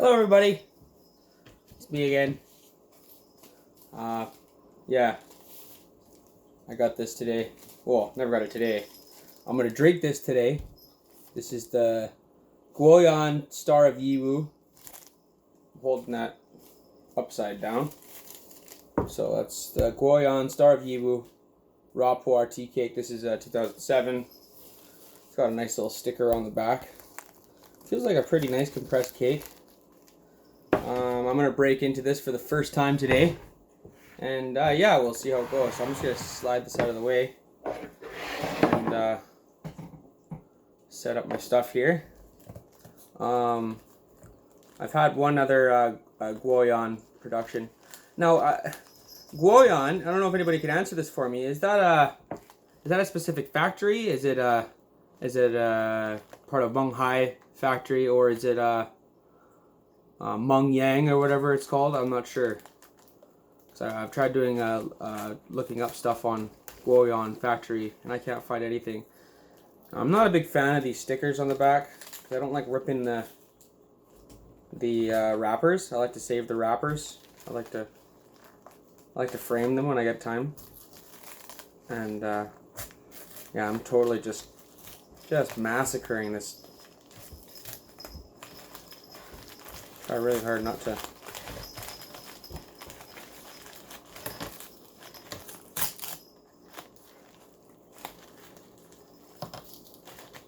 Hello everybody, it's me again. Yeah, I got this today. Well, never got it today. I'm gonna drink this today. This is the Gouyan Star of Yiwu. I'm holding that upside down. So that's the Gouyan Star of Yiwu Raw Pu'er tea cake. This is 2007. It's got a nice little sticker on the back. Feels like a pretty nice compressed cake. I'm going to break into this for the first time today. And yeah, we'll see how it goes. So I'm just going to slide this out of the way. And set up my stuff here. I've had one other Gouyan production. Now, Gouyan, I don't know if anybody can answer this for me. Is that a specific factory? Is it part of Mung Hai factory, or is it Mung Yang or whatever it's called? I'm not sure. So I've tried doing looking up stuff on Gouyan factory, and I can't find anything. I'm not a big fan of these stickers on the back. I don't like ripping the wrappers. I like to save the wrappers. I like to frame them when I get time. And yeah, I'm totally just massacring this. Try really hard not to.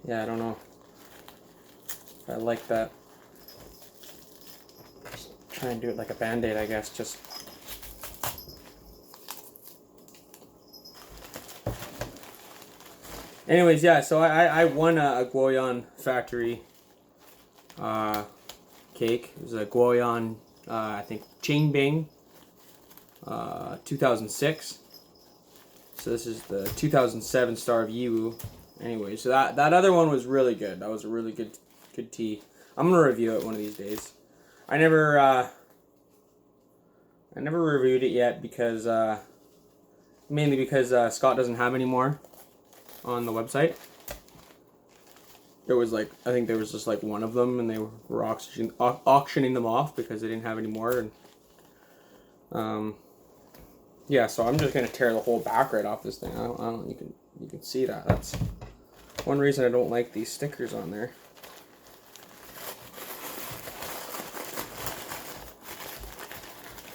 Yeah, I don't know if I like that. Just try and do it like a band-aid, I guess. Just anyways, yeah, so I won a Gouyan factory cake. It was a Gouyan, I think, Qingbing 2006. So this is the 2007 Star of Yiwu. Anyway, so that other one was really good. That was a really good tea. I'm gonna review it one of these days. I never reviewed it yet because mainly because Scott doesn't have any more on the website. There was I think there was just one of them, and they were auctioning them off because they didn't have any more. And yeah, so I'm just gonna tear the whole back right off this thing. I don't. You can see that. That's one reason I don't like these stickers on there.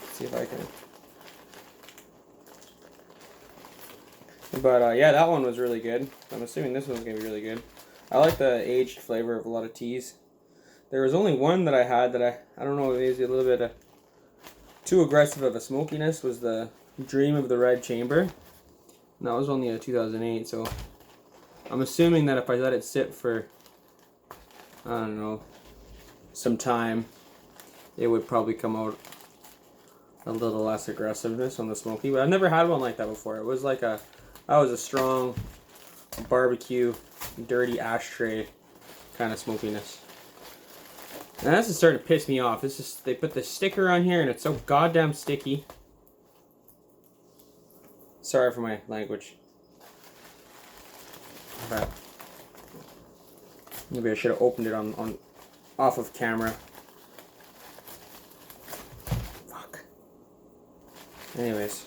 Let's see if I can. But yeah, that one was really good. I'm assuming this one's gonna be really good. I like the aged flavor of a lot of teas. There was only one that I had that I don't know, maybe a little bit too aggressive of a smokiness, was the Dream of the Red Chamber. And that was only a 2008, so I'm assuming that if I let it sit for, I don't know, some time, it would probably come out a little less aggressiveness on the smoky. But I've never had one like that before. It was that was a strong barbecue, dirty ashtray kind of smokiness. And this is starting to piss me off. They put the sticker on here and it's so goddamn sticky. Sorry for my language. But maybe I should have opened it on off of camera. Fuck. Anyways.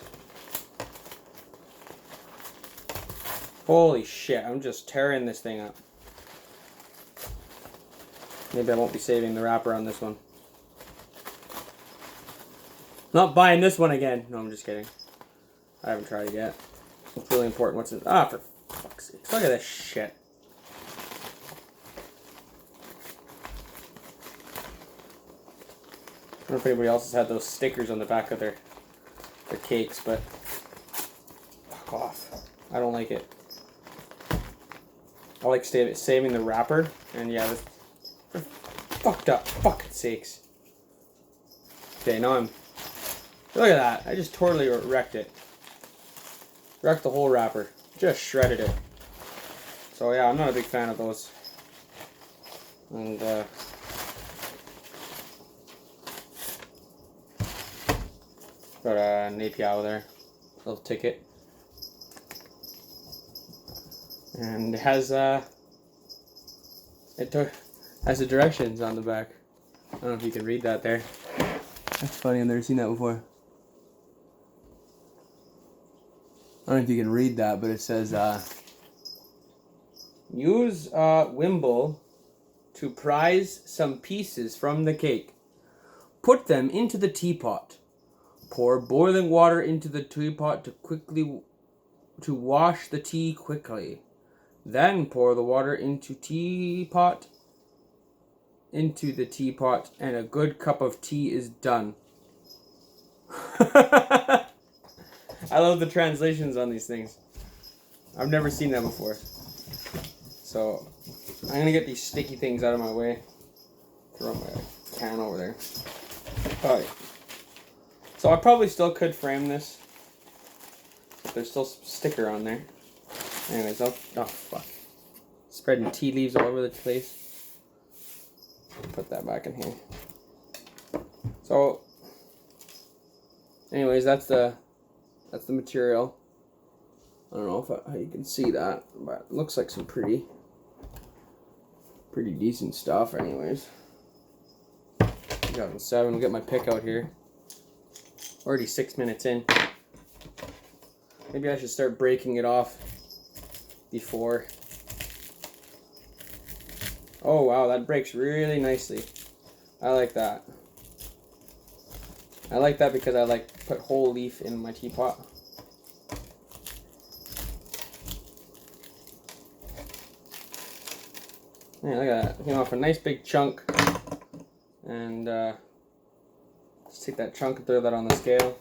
Holy shit, I'm just tearing this thing up. Maybe I won't be saving the wrapper on this one. Not buying this one again. No, I'm just kidding. I haven't tried it yet. It's really important what's in. Ah, for fuck's sake. Look at this shit. I don't know if anybody else has had those stickers on the back of their cakes, but fuck off. I don't like it. I like saving the wrapper, and yeah, this fucked up. Fucking sakes. Okay, now look at that. I just totally wrecked it. Wrecked the whole wrapper. Just shredded it. So yeah, I'm not a big fan of those. And got an API there. Little ticket. And it has the directions on the back. don't know if you can read that there. That's funny, I've never seen that before. I don't know if you can read that, but it says, use a wimble to prise some pieces from the cake. Put them into the teapot. Pour boiling water into the teapot to wash the tea quickly. Then pour the water into the teapot, and a good cup of tea is done. I love the translations on these things. I've never seen that before. So, I'm going to get these sticky things out of my way. Throw my can over there. Alright. So I probably still could frame this. There's still some sticker on there. Anyways, oh fuck. Spreading tea leaves all over the place. Put that back in here. So, anyways, that's the material. I don't know how you can see that, but it looks like some pretty decent stuff. Anyways, 2007. We'll get my pick out here. Already 6 minutes in. Maybe I should start breaking it off before. Oh wow, that breaks really nicely. I like that. I like that because I like put whole leaf in my teapot. Yeah, look at that. It came off a nice big chunk. And just take that chunk and throw that on the scale.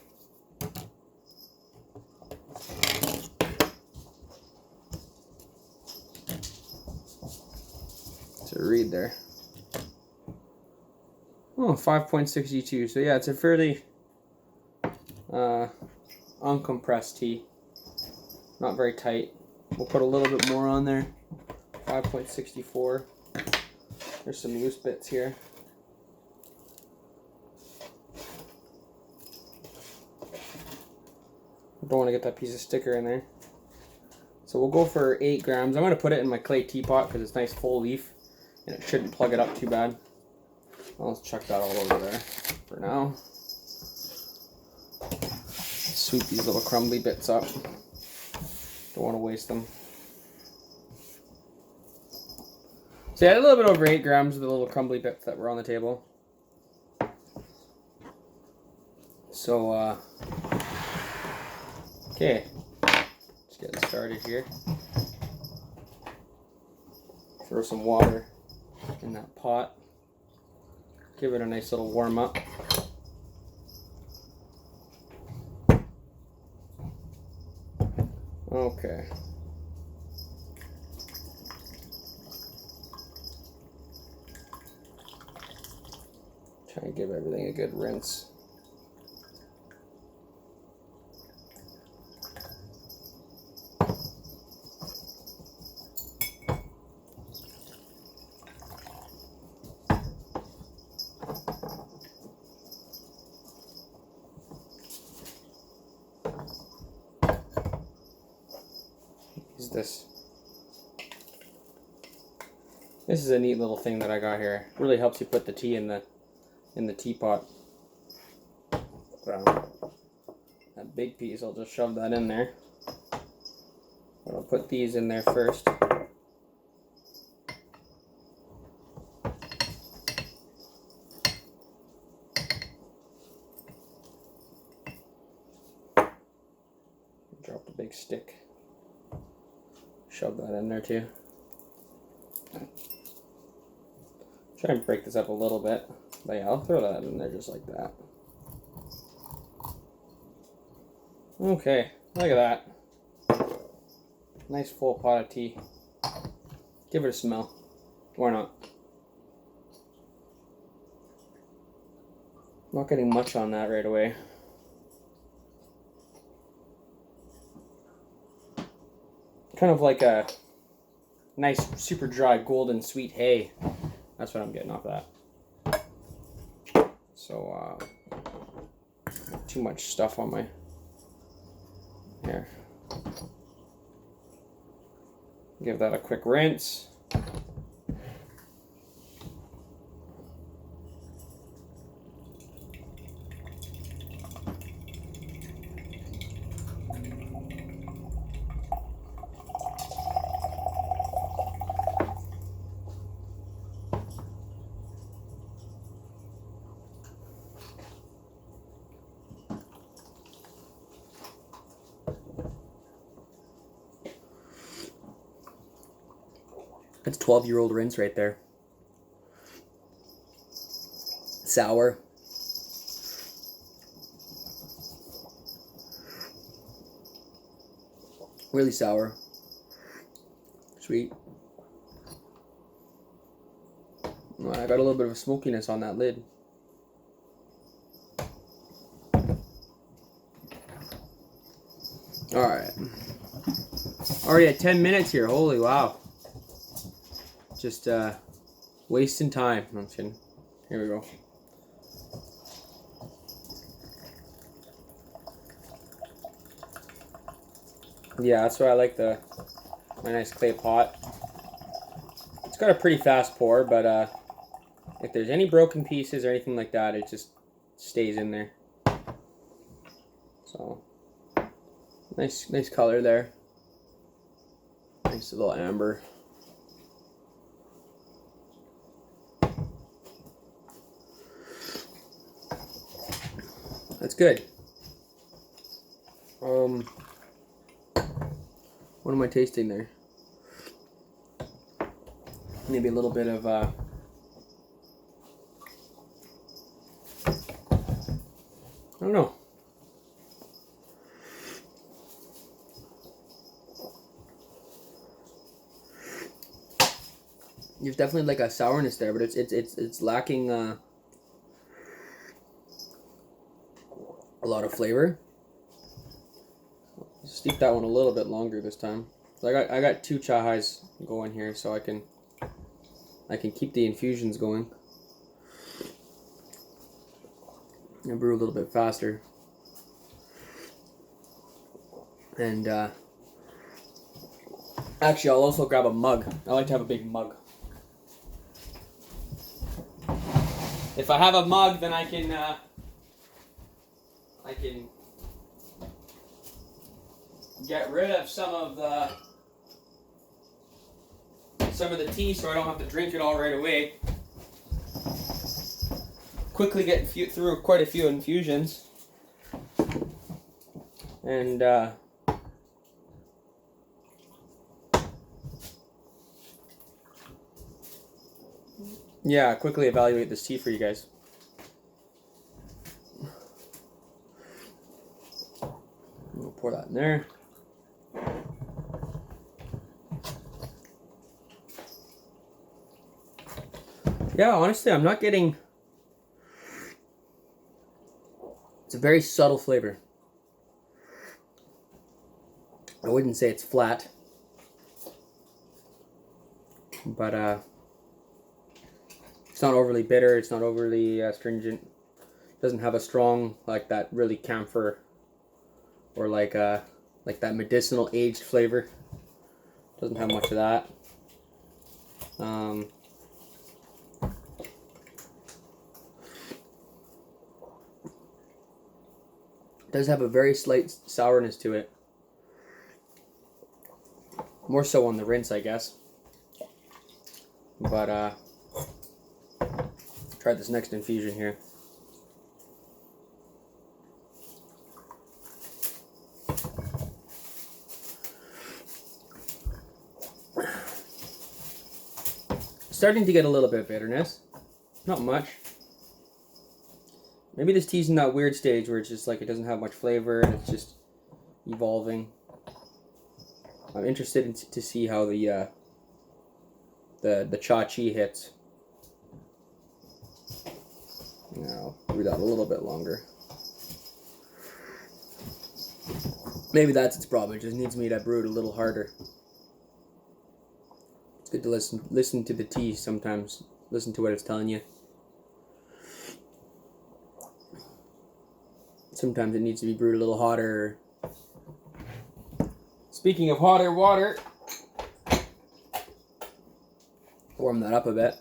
To read there. Oh, 5.62. So yeah, it's a fairly uncompressed tea. Not very tight. We'll put a little bit more on there. 5.64. There's some loose bits here. Don't want to get that piece of sticker in there. So we'll go for 8 grams. I'm going to put it in my clay teapot because it's nice full leaf and it shouldn't plug it up too bad. I'll just chuck that all over there for now. Sweep these little crumbly bits up. Don't want to waste them. So yeah, a little bit over 8 grams of the little crumbly bits that were on the table. So, okay, let's get started here. Throw some water in that pot. Give it a nice little warm up. Okay. Try and give everything a good rinse. This is a neat little thing that I got here. Really helps you put the tea in the teapot. That big piece, I'll just shove that in there. But I'll put these in there first. Drop the big stick. Shove that in there too. Try and break this up a little bit. But yeah, I'll throw that in there just like that. Okay, look at that. Nice full pot of tea. Give it a smell. Or not. Not getting much on that right away. Kind of like a nice, super dry, golden sweet hay. That's what I'm getting off that. So, too much stuff on my here. Give that a quick rinse. That's 12-year-old rinse right there. Sour. Really sour. Sweet. I got a little bit of a smokiness on that lid. Alright. Already at 10 minutes here. Holy wow. Just wasting time. No, I'm kidding. Here we go. Yeah, that's why I like my nice clay pot. It's got a pretty fast pour, but if there's any broken pieces or anything like that, it just stays in there. So nice color there. Nice little amber. That's good. What am I tasting there? Maybe a little bit of I don't know. There's definitely like a sourness there, but it's lacking a lot of flavor. Steep that one a little bit longer this time. So I got 2 chahais going here, so I can keep the infusions going and brew a little bit faster. And actually, I'll also grab a mug. I like to have a big mug. If I have a mug, then I can get rid of some of the tea, so I don't have to drink it all right away. Quickly get through quite a few infusions, and yeah, quickly evaluate this tea for you guys. We'll pour that in there. Yeah, honestly, I'm not getting... It's a very subtle flavor. I wouldn't say it's flat, but it's not overly bitter, it's not overly astringent. It doesn't have a strong, like that really camphor or like that medicinal aged flavor. Doesn't have much of that. It does have a very slight sourness to it. More so on the rinse, I guess. But try this next infusion here. Starting to get a little bit of bitterness. Not much. Maybe this tea's in that weird stage where it's just like it doesn't have much flavor and it's just evolving. I'm interested to see how the cha chi hits. Now, I'll brew that a little bit longer. Maybe that's its problem. It just needs me to brew it a little harder. It's good to listen to the tea sometimes. Listen to what it's telling you. Sometimes it needs to be brewed a little hotter. Speaking of hotter water, warm that up a bit.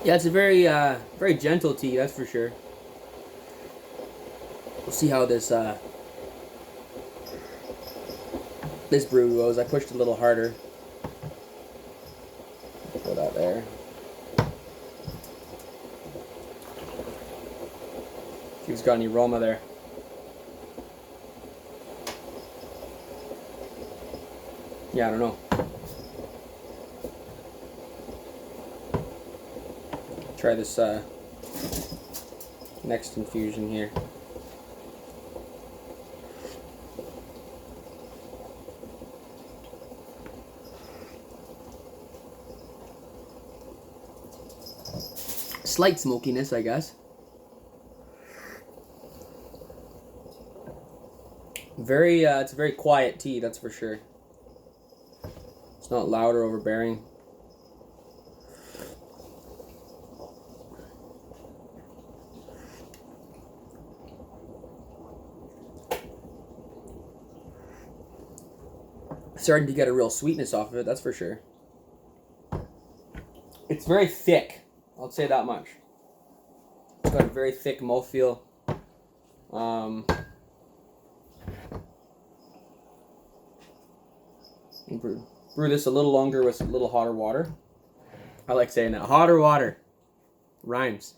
Yeah, it's a very gentle tea, that's for sure. We'll see how this this brew goes. I pushed a little harder. Throw that there. See if it's got any aroma there. Yeah, I don't know. Try this next infusion here. Slight smokiness, I guess. It's a very quiet tea, that's for sure. It's not loud or overbearing. Starting to get a real sweetness off of it, that's for sure. It's very thick, I'll say that much. It's got a very thick mouthfeel. Brew this a little longer with a little hotter water. I like saying that. Hotter water. Rhymes.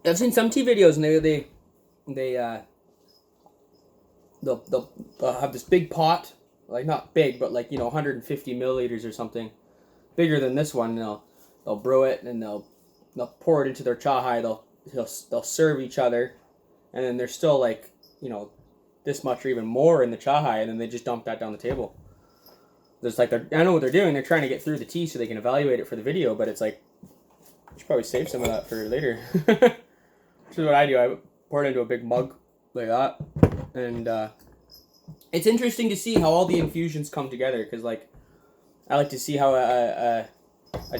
I've seen some tea videos and they'll have this big pot, like not big, but like 150 milliliters or something, bigger than this one. And they'll brew it and they'll pour it into their chahai. They'll serve each other, and then there's still like this much or even more in the chahai, and then they just dump that down the table. There's like I know what they're doing. They're trying to get through the tea so they can evaluate it for the video, but it's like you should probably save some of that for later. Which is what I do. I pour it into a big mug like that, and it's interesting to see how all the infusions come together, because like I like to see how a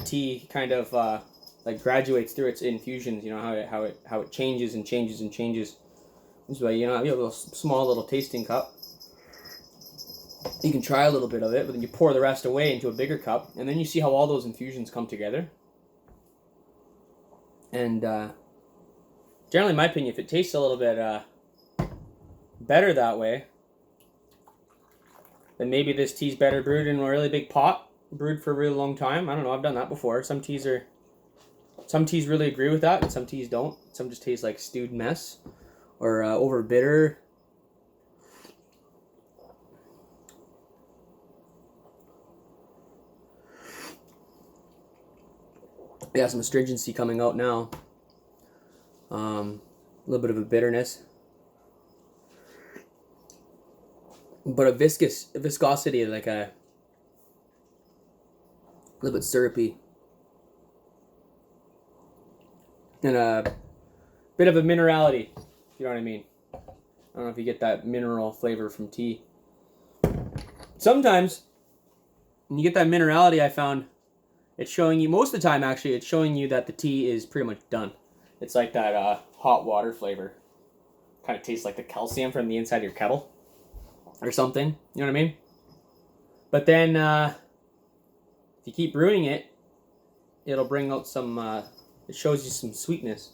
tea kind of like graduates through its infusions. How it changes and changes and changes. This way, you have a little small little tasting cup. You can try a little bit of it, but then you pour the rest away into a bigger cup, and then you see how all those infusions come together. And generally, in my opinion, if it tastes a little bit better that way, then maybe this tea's better brewed in a really big pot, brewed for a really long time. I don't know. I've done that before. Some teas really agree with that, and some teas don't. Some just taste like stewed mess or over bitter. Yeah, some astringency coming out now. A little bit of a bitterness, but a viscosity, like a little bit syrupy, and a bit of a minerality. You know what I mean? I don't know if you get that mineral flavor from tea. Sometimes when you get that minerality, I found it's showing you, most of the time actually, it's showing you that the tea is pretty much done. It's like that hot water flavor. Kind of tastes like the calcium from the inside of your kettle or something. You know what I mean? But then if you keep brewing it, it'll bring out some, it shows you some sweetness.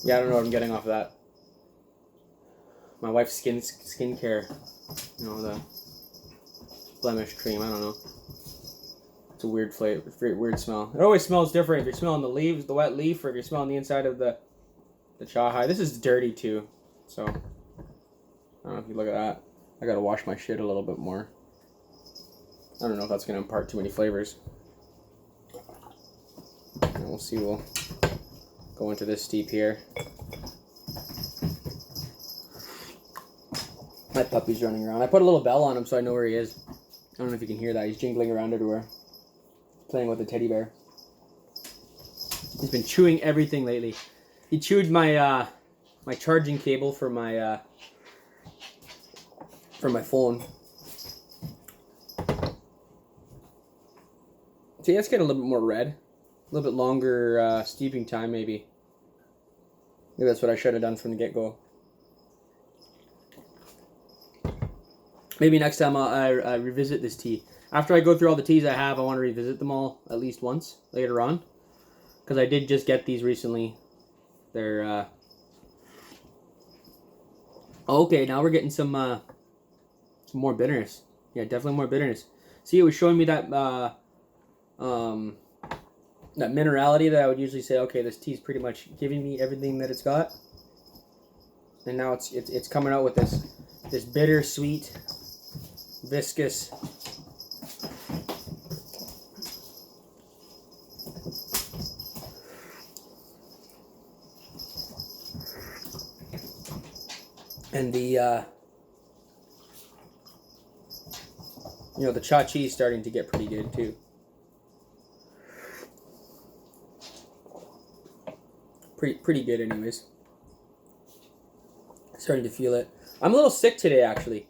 Yeah, I don't know what I'm getting off of that. My wife's skincare, the blemish cream, I don't know. It's a weird flavor, weird smell. It always smells different if you're smelling the leaves, the wet leaf, or if you're smelling the inside of the chahai. This is dirty too, so I don't know if you look at that. I gotta wash my shit a little bit more. I don't know if that's gonna impart too many flavors. And we'll see. We'll go into this steep here. My puppy's running around. I put a little bell on him so I know where he is. I don't know if you can hear that. He's jingling around everywhere, playing with a teddy bear. He's been chewing everything lately. He chewed my my charging cable for my phone. See, let's get a little bit more red. A little bit longer steeping time, maybe. Maybe that's what I should have done from the get-go. Maybe next time I revisit this tea. After I go through all the teas I have, I want to revisit them all at least once later on. because I did just get these recently. They're okay. Now we're getting some more bitterness. Yeah, definitely more bitterness. See, it was showing me that that minerality that I would usually say, okay, this tea's pretty much giving me everything that it's got, and now it's coming out with this bitter, sweet, viscous. And the the cha-chi is starting to get pretty good too. Pretty good anyways. Starting to feel it. I'm a little sick today actually.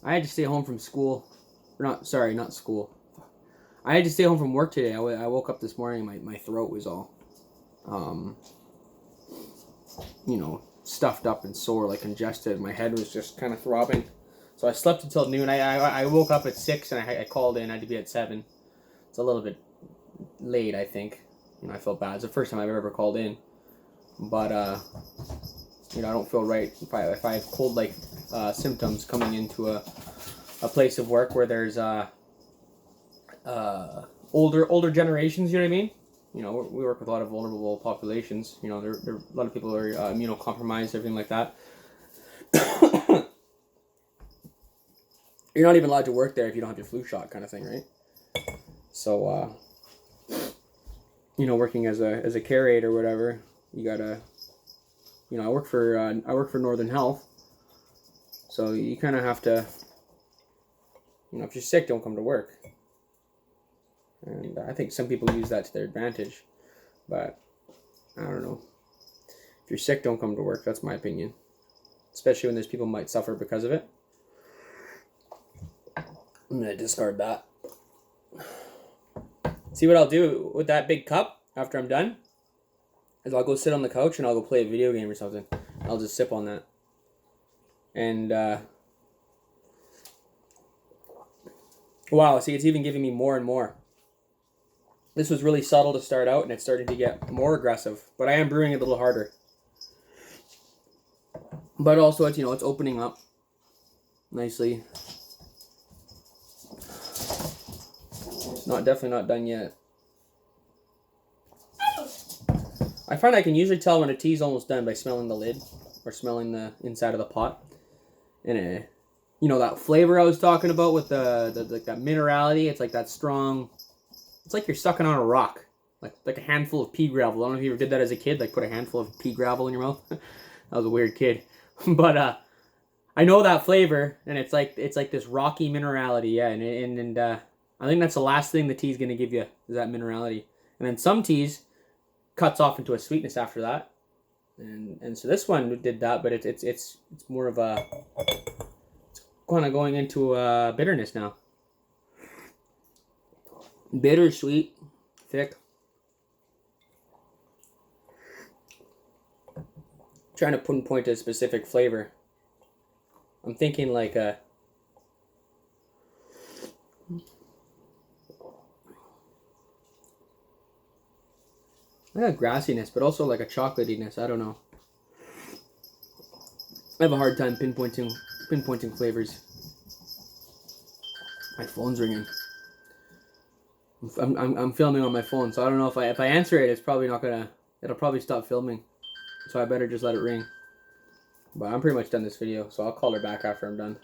I had to stay home from school. Not school. I had to stay home from work today. I woke up this morning, my throat was all stuffed up and sore, like congested. My head was just kind of throbbing. So I slept until noon. I woke up at 6 and I called in. I had to be at 7. It's a little bit late, I think. I felt bad. It's the first time I've ever called in. But I don't feel right if I have cold-like symptoms coming into a place of work where there's older generations. You know what I mean? We work with a lot of vulnerable populations. There a lot of people are immunocompromised, everything like that. You're not even allowed to work there if you don't have your flu shot, kind of thing, right? So, working as a care aide or whatever, you gotta, I work for Northern Health, so you kind of have to, if you're sick, don't come to work. And I think some people use that to their advantage, but I don't know. If you're sick, don't come to work. That's my opinion, especially when there's people who might suffer because of it. I'm going to discard that. See what I'll do with that big cup after I'm done? Is I'll go sit on the couch and I'll go play a video game or something. I'll just sip on that. And, wow, see, it's even giving me more and more. This was really subtle to start out and it's starting to get more aggressive. But I am brewing it a little harder. But also, it's, it's opening up nicely. Definitely not done yet. I find I can usually tell when a tea's almost done by smelling the lid or smelling the inside of the pot. And that flavor I was talking about with the that minerality, it's like that strong. It's like you're sucking on a rock, like a handful of pea gravel. I don't know if you ever did that as a kid, like put a handful of pea gravel in your mouth. That was a weird kid, but I know that flavor, and it's like this rocky minerality, yeah, and I think that's the last thing the tea's gonna give you is that minerality, and then some teas cuts off into a sweetness after that, and so this one did that, but it's more of a, it's kind of going into bitterness now, bitter, sweet, thick. Trying to pinpoint a specific flavor. I'm thinking like a. Like a grassiness, but also like a chocolatiness. I don't know. I have a hard time pinpointing flavors. My phone's ringing. I'm filming on my phone, so I don't know if I answer it, it's probably not gonna. It'll probably stop filming, so I better just let it ring. But I'm pretty much done this video, so I'll call her back after I'm done.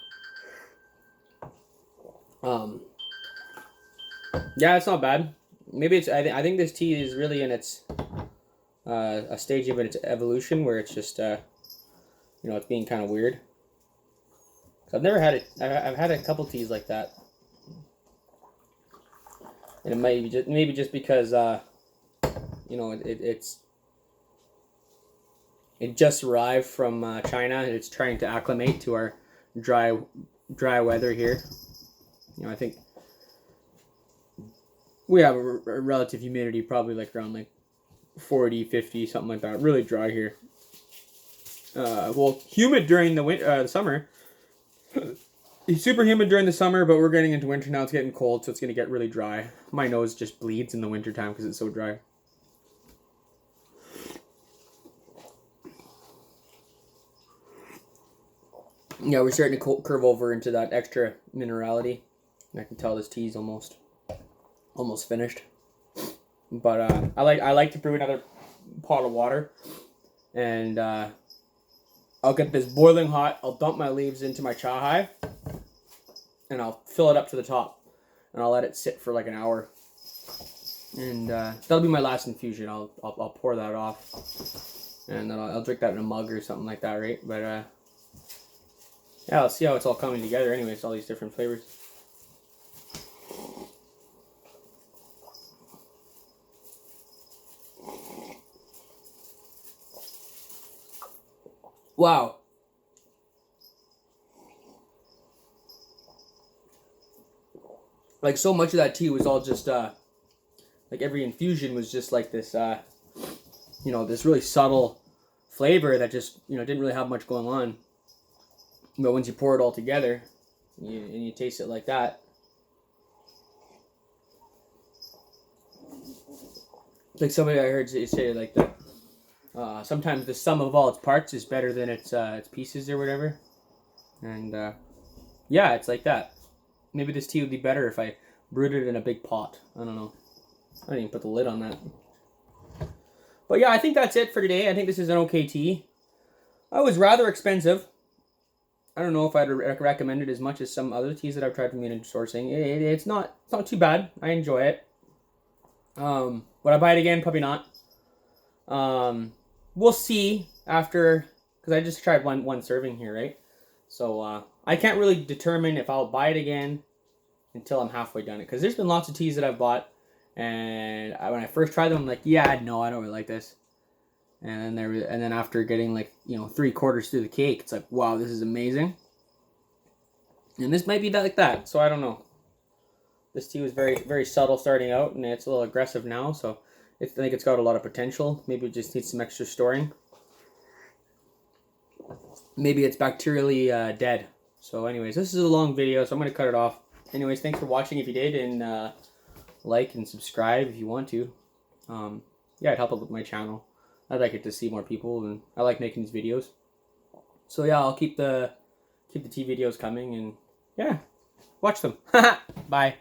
Yeah, it's not bad. Maybe it's. I think this tea is really in its a stage of its evolution where it's just it's being kind of weird. So I've never had it. I've had a couple teas like that, and it might be maybe just because it just arrived from China and it's trying to acclimate to our dry weather here. I think we have a relative humidity probably like around like 40, 50, something like that. Really dry here. Well, humid during the summer. It's super humid during the summer, but we're getting into winter now. It's getting cold, so it's going to get really dry. My nose just bleeds in the winter time because it's so dry. Yeah, we're starting to curve over into that extra minerality. I can tell this tea's almost finished. But I like to brew another pot of water, and I'll get this boiling hot. I'll dump my leaves into my cha hive, and I'll fill it up to the top, and I'll let it sit for like an hour. And that'll be my last infusion. I'll pour that off, and then I'll drink that in a mug or something like that, right? But yeah, let's see how it's all coming together. Anyways, all these different flavors. Wow. Like, so much of that tea was all just like every infusion was just like this this really subtle flavor that just didn't really have much going on. But once you pour it all together, and you taste it like that, like somebody I heard say like that. Sometimes the sum of all its parts is better than its pieces or whatever, and yeah, it's like that. Maybe this tea would be better if I brewed it in a big pot. I don't know. I didn't even put the lid on that. But yeah, I think that's it for today. I think this is an okay tea. It was rather expensive. I don't know if I'd recommend it as much as some other teas that I've tried from Yunnan sourcing. It's not too bad. I enjoy it. Would I buy it again? Probably not. We'll see after, because I just tried one serving here, right? So I can't really determine if I'll buy it again until I'm halfway done it. Because there's been lots of teas that I've bought, and when I first tried them, I'm like, yeah, no, I don't really like this. And then after getting like 3/4 through the cake, it's like, wow, this is amazing. And this might be like that. So I don't know. This tea was very, very subtle starting out, and it's a little aggressive now. So I think it's got a lot of potential. Maybe it just needs some extra storing. Maybe it's bacterially dead. So anyways, this is a long video, so I'm going to cut it off. Anyways, thanks for watching if you did, and like and subscribe if you want to. Yeah, it'd help out with my channel. I'd like it to see more people, and I like making these videos. So yeah, I'll keep the tea videos coming, and yeah, watch them. Bye.